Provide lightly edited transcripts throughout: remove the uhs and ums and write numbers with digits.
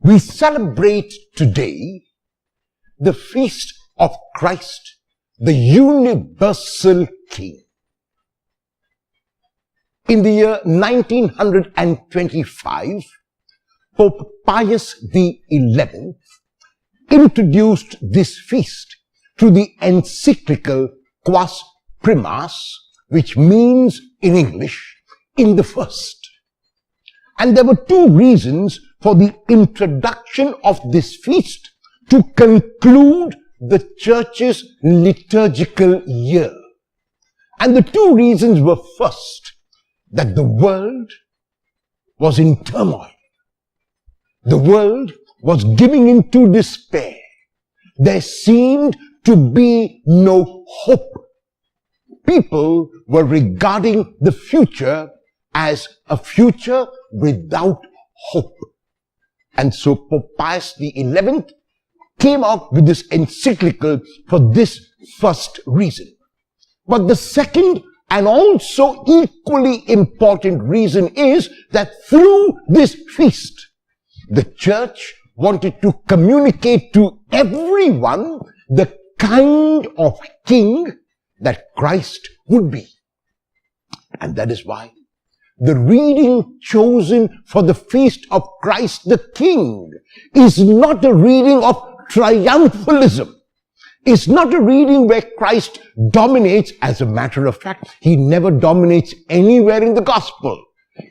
We celebrate today the feast of Christ, the universal King. In the year 1925, Pope Pius XI introduced this feast through the encyclical Quas Primas, which means in English, in the first. And there were two reasons for the introduction of this feast to conclude the church's liturgical year. And the two reasons were, first, that the world was in turmoil. The world was giving into despair. There seemed to be no hope. People were regarding the future as a future without hope. And so Pope Pius XI came out with this encyclical for this first reason. But the second and also equally important reason is that through this feast, the church wanted to communicate to everyone the kind of king that Christ would be. And that is why the reading chosen for the feast of Christ the King is not a reading of triumphalism. It's not a reading where Christ dominates. As a matter of fact, he never dominates anywhere in the gospel.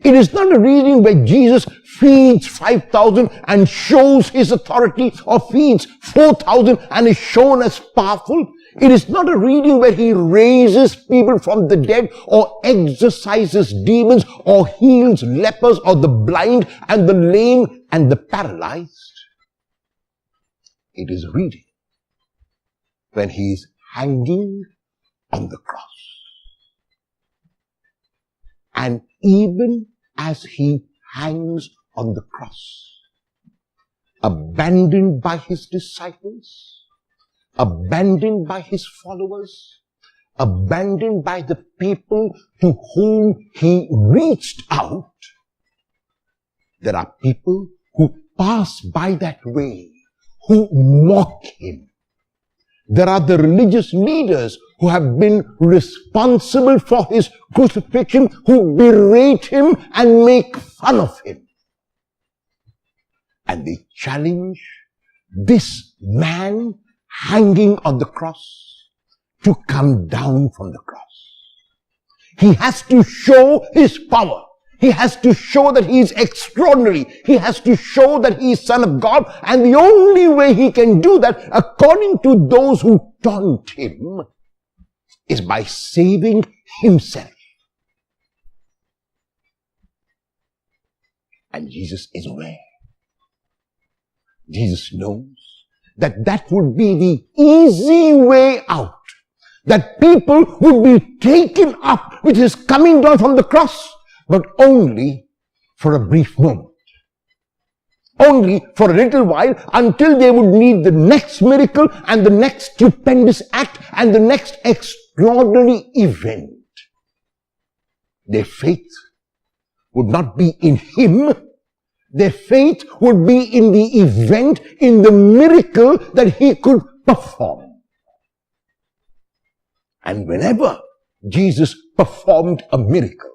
It is not a reading where Jesus feeds 5,000 and shows his authority, or feeds 4,000 and is shown as powerful. It is not a reading where he raises people from the dead, or exorcises demons, or heals lepers, or the blind and the lame and the paralyzed. It is a reading when he is hanging on the cross. And even as he hangs on the cross, abandoned by his disciples, abandoned by his followers, abandoned by the people to whom he reached out, there are people who pass by that way, who mock him. There are the religious leaders who have been responsible for his crucifixion, who berate him and make fun of him. And they challenge this man hanging on the cross to come down from the cross. He has to show his power. He has to show that he is extraordinary. He has to show that he is Son of God. And the only way he can do that, according to those who taunt him, is by saving himself. And Jesus is aware. Jesus knows that that would be the easy way out. That people would be taken up with his coming down from the cross, but only for a brief moment. Only for a little while, until they would need the next miracle and the next stupendous act and the next extraordinary event. Their faith would not be in him. Their faith would be in the event, in the miracle that he could perform. And whenever Jesus performed a miracle,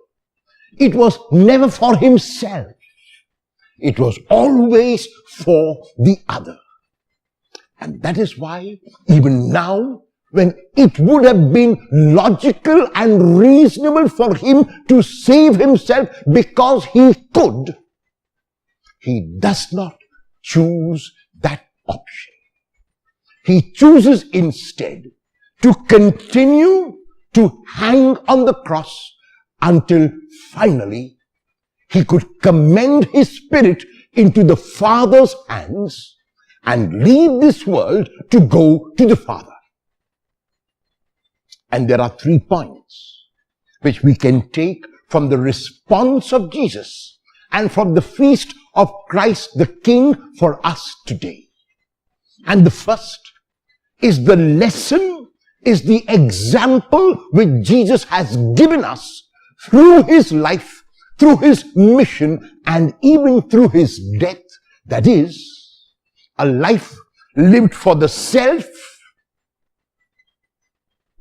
it was never for himself. It was always for the other. And that is why even now, when it would have been logical and reasonable for him to save himself because he could, he does not choose that option. He chooses instead to continue to hang on the cross until finally he could commend his spirit into the Father's hands and leave this world to go to the Father. And there are 3 points which we can take from the response of Jesus and from the feast of Christ the King for us today. And the first is the lesson, is the example which Jesus has given us through his life, through his mission, and even through his death, That is, a life lived for the self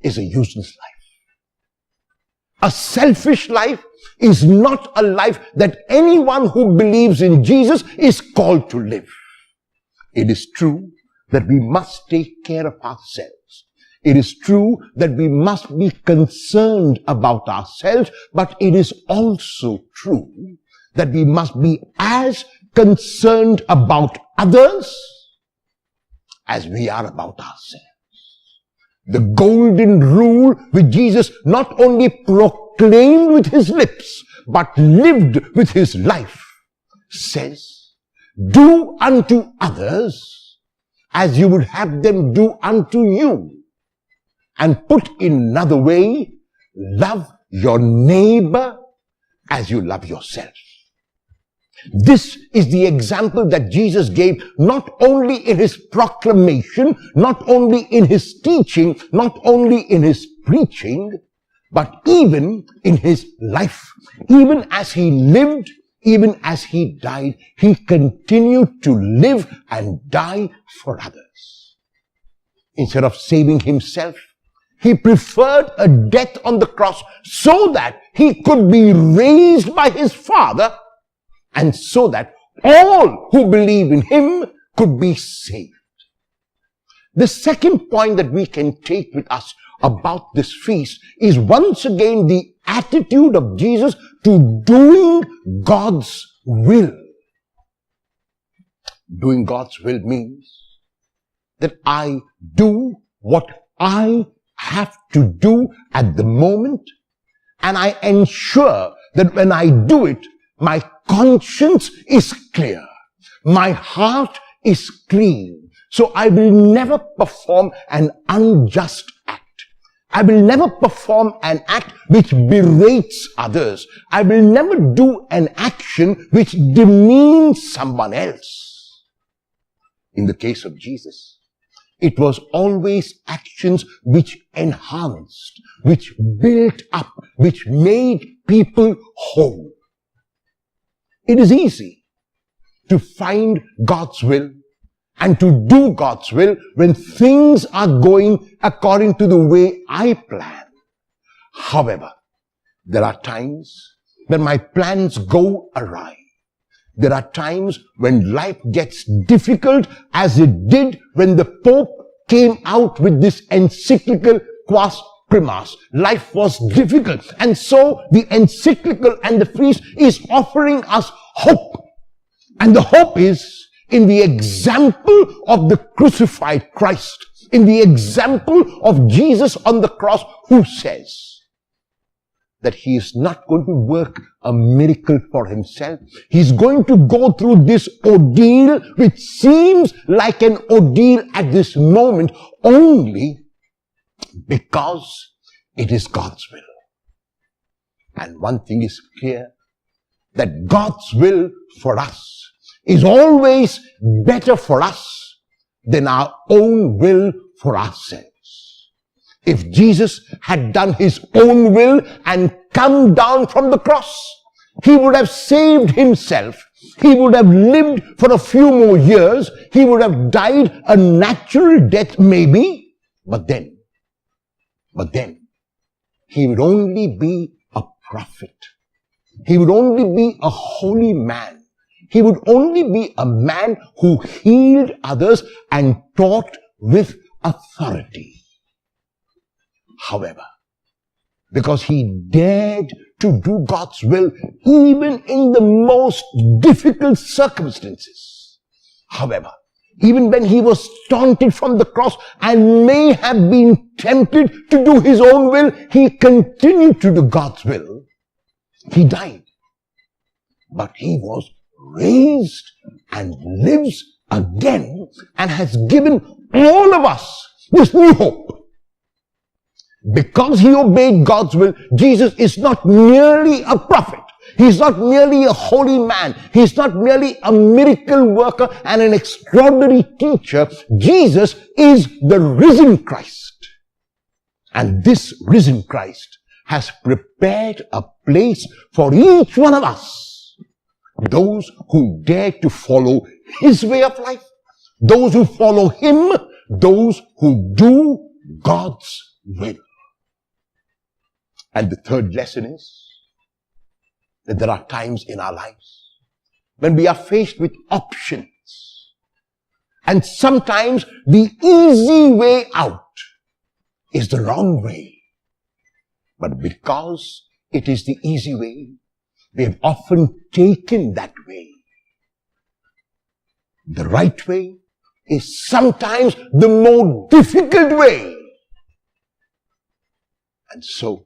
is a useless life. A selfish life is not a life that anyone who believes in Jesus is called to live. It is true that we must take care of ourselves. It is true that we must be concerned about ourselves, but it is also true that we must be as concerned about others as we are about ourselves. The golden rule which Jesus not only proclaimed with his lips, but lived with his life, says, do unto others as you would have them do unto you. And put in another way, love your neighbor as you love yourself. This is the example that Jesus gave not only in his proclamation, not only in his teaching, not only in his preaching, but even in his life. Even as he lived, even as he died, he continued to live and die for others. Instead of saving himself, he preferred a death on the cross so that he could be raised by his Father, and so that all who believe in him could be saved. The second point that we can take with us about this feast is once again the attitude of Jesus to doing God's will. Doing God's will means that I do what I have to do at the moment, and I ensure that when I do it, my conscience is clear. My heart is clean. So I will never perform an unjust act. I will never perform an act which berates others. I will never do an action which demeans someone else. In the case of Jesus, it was always actions which enhanced, which built up, which made people whole. It is easy to find God's will and to do God's will when things are going according to the way I plan. However, there are times when my plans go awry. There are times when life gets difficult, as it did when the Pope came out with this encyclical Quas Primas. Life was difficult, and so the encyclical and the feast is offering us hope. And the hope is in the example of the crucified Christ, in the example of Jesus on the cross, who says that he is not going to work a miracle for himself. He's going to go through this ordeal, which seems like an ordeal at this moment, only because it is God's will. And one thing is clear, that God's will for us is always better for us than our own will for ourselves. If Jesus had done his own will and come down from the cross, he would have saved himself. He would have lived for a few more years. He would have died a natural death maybe. But then, he would only be a prophet. He would only be a holy man. He would only be a man who healed others and taught with authority. However, because he dared to do God's will even in the most difficult circumstances. However, even when he was taunted from the cross and may have been tempted to do his own will, he continued to do God's will. He died, but he was raised and lives again and has given all of us this new hope. Because he obeyed God's will, Jesus is not merely a prophet. He's not merely a holy man. He's not merely a miracle worker and an extraordinary teacher. Jesus is the risen Christ. And this risen Christ has prepared a place for each one of us, those who dare to follow his way of life. Those who follow him, those who do God's will. And the third lesson is that there are times in our lives when we are faced with options. And sometimes the easy way out is the wrong way. But because it is the easy way, we have often taken that way. The right way is sometimes the more difficult way. And so,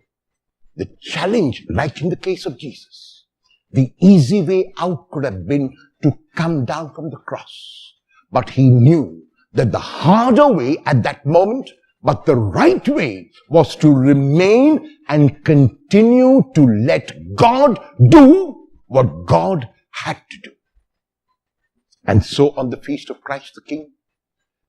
the challenge, like in the case of Jesus, the easy way out could have been to come down from the cross. But he knew that the harder way at that moment, but the right way, was to remain and continue to let God do what God had to do. And so on the feast of Christ the King,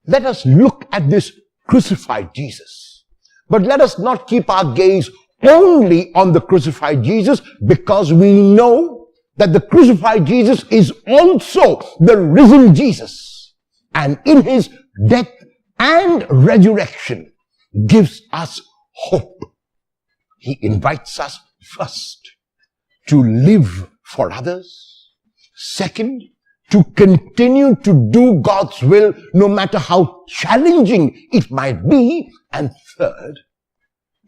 let us look at this crucified Jesus. But let us not keep our gaze only on the crucified Jesus, because we know that the crucified Jesus is also the risen Jesus. And in his death and resurrection gives us hope. He invites us first to live for others. Second, to continue to do God's will no matter how challenging it might be. And third,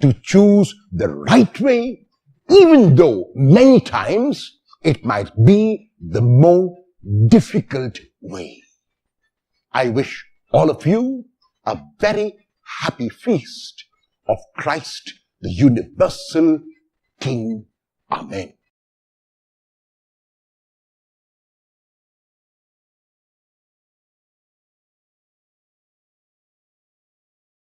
to choose the right way, even though many times it might be the more difficult way. I wish all of you a very happy feast of Christ, the universal King. Amen.